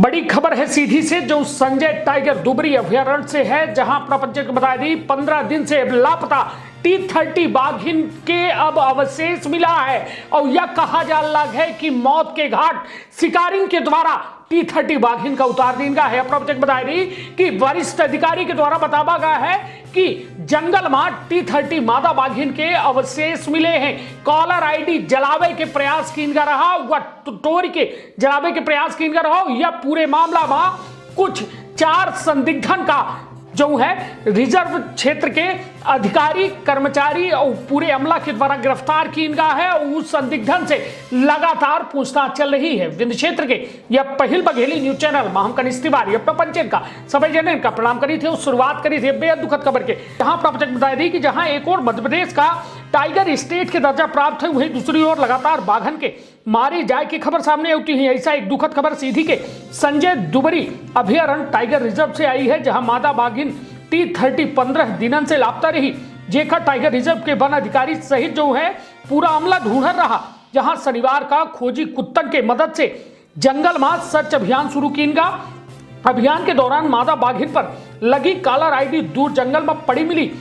बड़ी खबर है सीधी से जो संजय टाइगर दुबरी अभयारण्य से है, जहां प्रपंच को बताया दी 15 दिन से लापता T30 बाघिन के अब अवशेष मिला है और यह कहा जा रहा है कि मौत के घाट शिकारियों के द्वारा T30 बाघिन का उतार दिन का है। प्रपंच बताया दी कि वरिष्ठ अधिकारी के द्वारा बताया गया है कि जंगल में T30 मादा बाघिन के अवशेष मिले हैं। कॉलर आईडी जलावे के प्रयास की रहा हुआ टोरी के जलावे के प्रयास की रहा। यह पूरे मामला में कुछ 4 संदिग्धन का जो है रिजर्व क्षेत्र के अधिकारी कर्मचारी और पूरे अमला के द्वारा गिरफ्तार की गया है और उस संदिग्धन से लगातार पूछताछ चल रही है। विंध्य क्षेत्र के यह पहल बघेली न्यूज चैनल में हम कनिष्ठ तिवारी अपना पंचन का सभी जन का प्रणाम करी थे। शुरुआत करी थी बेहद दुखद खबर के, जहां प्रपंच बताया दी कि जहां एक और मध्य प्रदेश का टाइगर स्टेट के दर्जा प्राप्त है, वहीं दूसरी ओर लगातार बाघन के मारे जाए की खबर सामने आती है। ऐसा एक दुखद खबर सीधी के संजय दुबरी अभयारण्य टाइगर रिजर्व से आई है, जहां मादा बाघिन T30 15 दिनों से लापता रही। जेखा टाइगर रिजर्व के वन अधिकारी सहित जो है पूरा अमला ढूंढ रहा, जहां शनिवार का खोजी कुत्तन के मदद से जंगल में सर्च अभियान शुरू किया गया। अभियान के दौरान मादा बाघिन पर लगी कॉलर आईडी दूर जंगल में पड़ी मिली।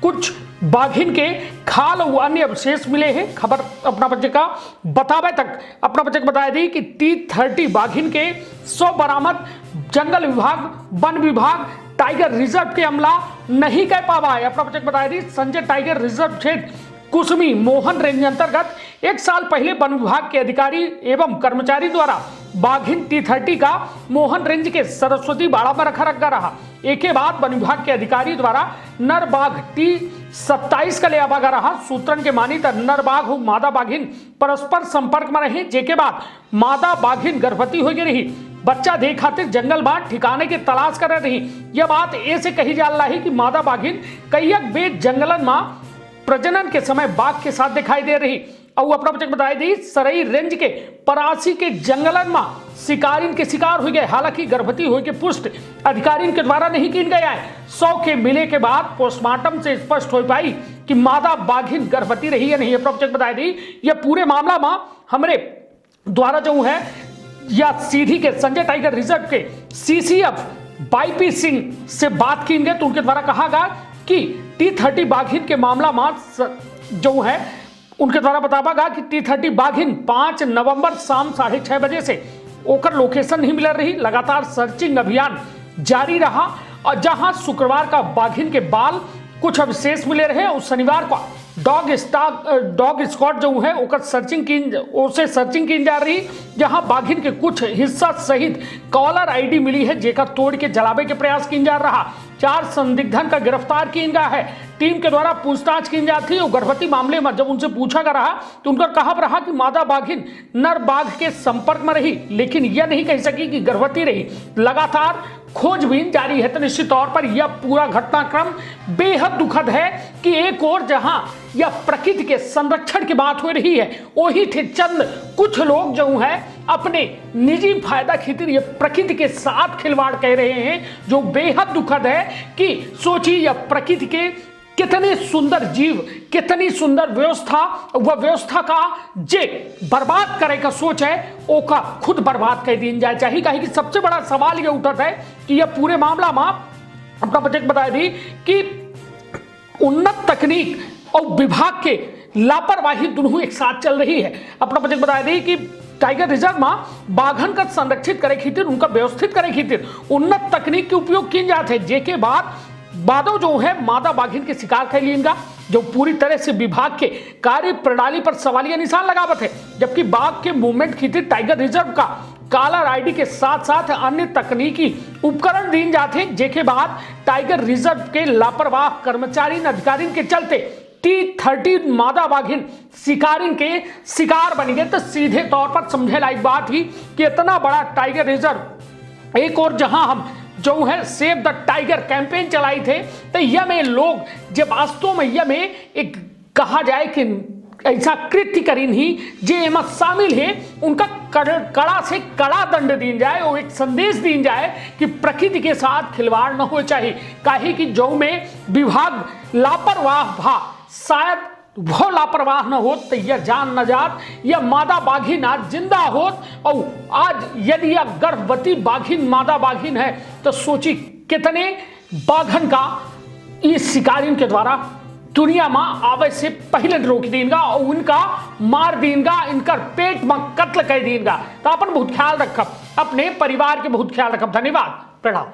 कुछ बाघिन के खाल और अन्य अवशेष मिले हैं। खबर अपना बच्चे का बतावे तक अपना बच्चे को बताया दी कि T30 बाघिन के 100 बरामद जंगल विभाग, वन विभाग, टाइगर रिजर्व के अमला नहीं कह पावा है। अपना बच्चे को बताया दी संजय टाइगर रिजर्व क्षेत्र कुसमी मोहन रेंज अंतर्गत 1 साल पहले वन विभाग के अधिकारी एवं कर्मचारी द्वारा बाघिन T30 का मोहन रेंज के सरस्वती बाड़ा में रखा रहा। एक के बाद वन विभाग के अधिकारी द्वारा नर बाघ T27 का ले आवा रहा। सूत्रन के मानी तो नर बाघ और मादा बाघिन परस्पर संपर्क में रहे, जेके बाद मादा बाघिन गर्भवती हो गई रही। बच्चा दे खातिर जंगल में ठिकाने की तलाश कर रही। यह बात ऐसे कही जा रही है कि मादा बाघिन कई बेद जंगलन में प्रजनन के समय बाघ के साथ दिखाई दे रही। और अपना बच्चे बताया दी सरई रेंज के परासी के जंगलन में शिकारिन के शिकार हो गए। हालांकि गर्भवती हुई के पुष्ट अधिकारियों के द्वारा नहीं की गया है। 100 के मिले के बाद पोस्टमार्टम से स्पष्ट हो पाई कि मादा बाघिन गर्भवती रही है नहीं। अपना बच्चे बताया दी यह पूरे मामला में हमारे द्वारा जो है या सीधी के संजय टाइगर रिजर्व के CCF YP सिंह से बात की गई तो उनके द्वारा कहा गया कि T30 बाघिन के मामला में जो है उनके द्वारा बताया गया कि T30 बाघिन 5 नवंबर शाम 6:30 बजे से ओकर लोकेशन नहीं मिल रही। लगातार सर्चिंग अभियान जारी रहा और जहां शुक्रवार का बाघिन के बाल कुछ अवशेष मिले रहे और शनिवार को डॉग स्क्वाड जो है ओकर सर्चिंग की जा रही, जहां बाघिन के कुछ हिस्सा सहित कॉलर आईडी मिली है, जेकर तोड़ के जलावे के प्रयास की जा रहा। 4 संदिग्धन का गिरफ्तार किया गया है। टीम के द्वारा पूछताछ की जाती और गर्भवती मामले में जब उनसे पूछा गया रहा तो उनका कहा रहा कि मादा बाघिन नर बाघ के संपर्क में रही, लेकिन यह नहीं कह सकी कि गर्भवती रही। लगातार खोजबीन जारी है। तो निश्चित तौर पर यह पूरा घटनाक्रम बेहद दुखद है कि एक और जहां यह प्रकृति के संरक्षण की बात हो रही है, वही चंद कुछ लोग जो है अपने निजी फायदा खातिर ये प्रकृति के साथ खिलवाड़ कह रहे हैं, जो बेहद दुखद है कि सोचिए यह प्रकृति के कितने सुंदर जीव, कितनी सुंदर व्यवस्था, वह व्यवस्था का जे बर्बाद करे का सोच है वो का खुद बर्बाद कर दी जाए चाहिए। कहीं कि सबसे बड़ा सवाल ये उठता है कि यह पूरे मामला में अपना बजट बताया दी कि उन्नत तकनीक और विभाग के लापरवाही दोनों एक साथ चल रही है। अपना बजट बताया दी कि टाइगर रिजर्व में बाघन का संरक्षित करे खातिर, उनका व्यवस्थित करे खातिर उन्नत तकनीक के उपयोग किए जाते हैं, जेके बादो जो है मादा बाघिन के शिकार कर लिएगा, जो पूरी तरह से विभाग के कार्य प्रणाली पर सवालिया निशान लगावत है। जबकि बाघ के मूवमेंट खातिर टाइगर रिजर्व का कॉलर आईडी के साथ साथ अन्य तकनीकी उपकरण दिए जाते हैं, जेके बाद टाइगर रिजर्व के लापरवाह कर्मचारी अधिकारी के चलते T30 मादा बाघिन शिकारिन के शिकार बन गए। तो सीधे तौर पर समझे लायक बात ही कि इतना बड़ा टाइगर रिजर्व, एक और जहां हम जो है सेव द टाइगर कैंपेन चलाई थे, तो यह में लोग जब वास्तव में यह में एक कहा जाए कि ऐसा कृत्य करीन ही जे में शामिल है, उनका कड़ा से कड़ा दंड दी जाए और एक संदेश दी जाए कि प्रकृति के साथ खिलवाड़ न हो चाहिए। काहे कि जो में विभाग लापरवाह भा शायद तो वो लापरवाह न होत तो यह जान न जात, यह मादा बाघिन आज जिंदा होत। और आज यदि यह गर्भवती बाघिन मादा बाघिन है तो सोची कितने बाघन का इस शिकारियों के द्वारा दुनिया में आवे से पहले रोक देगा और उनका मार देगा, इनका पेट में कत्ल कर देगा। तो अपन बहुत ख्याल रखब, अपने परिवार के बहुत ख्याल रखब। धन्यवाद, प्रणाम।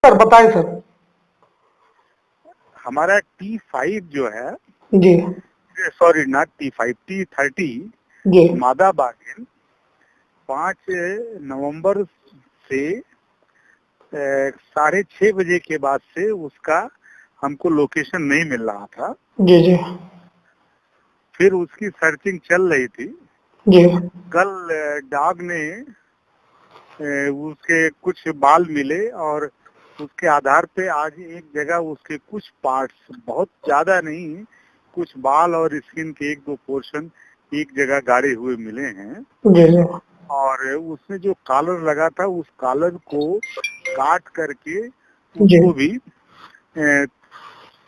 सर बताएं सर। हमारा T5 जो है, जी सॉरी नॉट T5, T30 जी मादा बाघिन 5 नवंबर से 6:30 बजे के बाद से उसका हमको लोकेशन नहीं मिल रहा था। जी जी फिर उसकी सर्चिंग चल रही थी। जी कल डॉग ने उसके कुछ बाल मिले और उसके आधार पे आज एक जगह उसके कुछ पार्ट्स, बहुत ज्यादा नहीं, कुछ बाल और स्किन के 1-2 पोर्शन एक जगह गाड़े हुए मिले हैं। जी जी और उसमें जो कॉलर लगा था उस कॉलर को काट करके जी उसको भी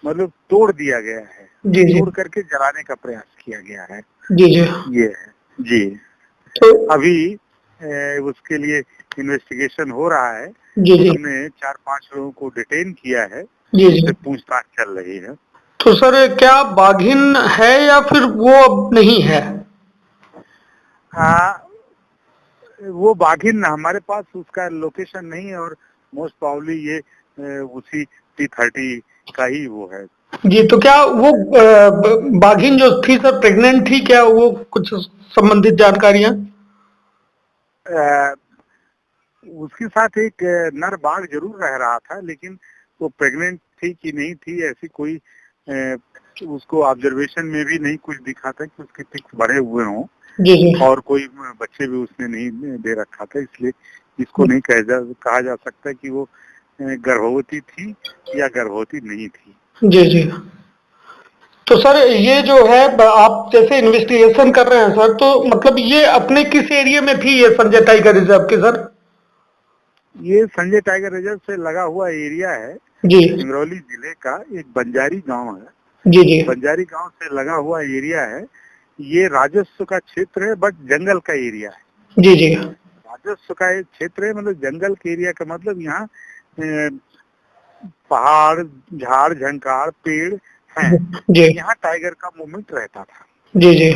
मतलब तोड़ दिया गया है। जी जी तोड़ करके जलाने का प्रयास किया गया है। जी जी ये है जी। तो अभी उसके लिए इन्वेस्टिगेशन हो रहा है। जी जी हमने 4-5 लोगों को डिटेन किया है, जी जी उससे पूछताछ चल रही है। तो सर क्या बाघिन है या फिर वो अब नहीं है? वो बाघिन हमारे पास उसका लोकेशन नहीं है और मोस्ट प्रॉब्ली ये उसी T30 का ही वो है। जी तो क्या वो बाघिन जो थी सर प्रेग्नेंट थी क्या? वो कुछ संबंधित जानकारियां? अ, उसके साथ एक नर बाघ जरूर रह रहा था, लेकिन वो प्रेग्नेंट थी कि नहीं थी ऐसी कोई उसको ऑब्जर्वेशन में भी नहीं कुछ दिखा था कि उसके टिक्स बढ़े हुए हों। जी जी और कोई बच्चे भी उसने नहीं दे रखा था, इसलिए इसको नहीं कहा जा सकता कि वो गर्भवती थी या गर्भवती नहीं थी। जी जी तो सर ये जो है आप जैसे इन्वेस्टिगेशन कर रहे हैं सर, तो मतलब ये अपने किस एरिया में थी ये संजय टाइगर रिजर्व के सर? ये संजय टाइगर रिजर्व से लगा हुआ एरिया है। जी सिंगरौली जिले का एक बंजारी गांव है। जी जी बंजारी गांव से लगा हुआ एरिया है। ये राजस्व का क्षेत्र है, बट जंगल का एरिया है। जी जी राजस्व का एक क्षेत्र है, मतलब जंगल के एरिया का मतलब यहाँ पहाड़, झाड़, झंकार, पेड़ हैं। जी यहाँ टाइगर का मूवमेंट रहता था। जी जी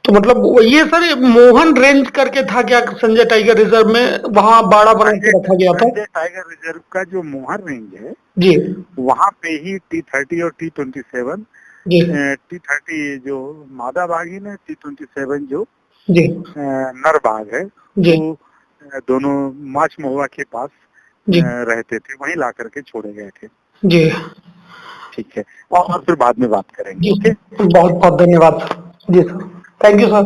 तो मतलब ये सर मोहन रेंज करके था क्या संजय टाइगर रिजर्व में? वहाँ बाड़ा बना के रखा गया था? संजय टाइगर रिजर्व का जो मोहर रेंज है, जी वहाँ पे ही T30 और T27, जी T30 जो मादा बाघिन है, T27 जो जी नर बाघ है, जी वो दोनों माच महुआ के पास जी रहते थे, वहीं ला करके छोड़े गए थे। जी ठीक है, और फिर बाद में बात करेंगे। जी ओके, बहुत बहुत धन्यवाद सर। जी सर, थैंक यू सर।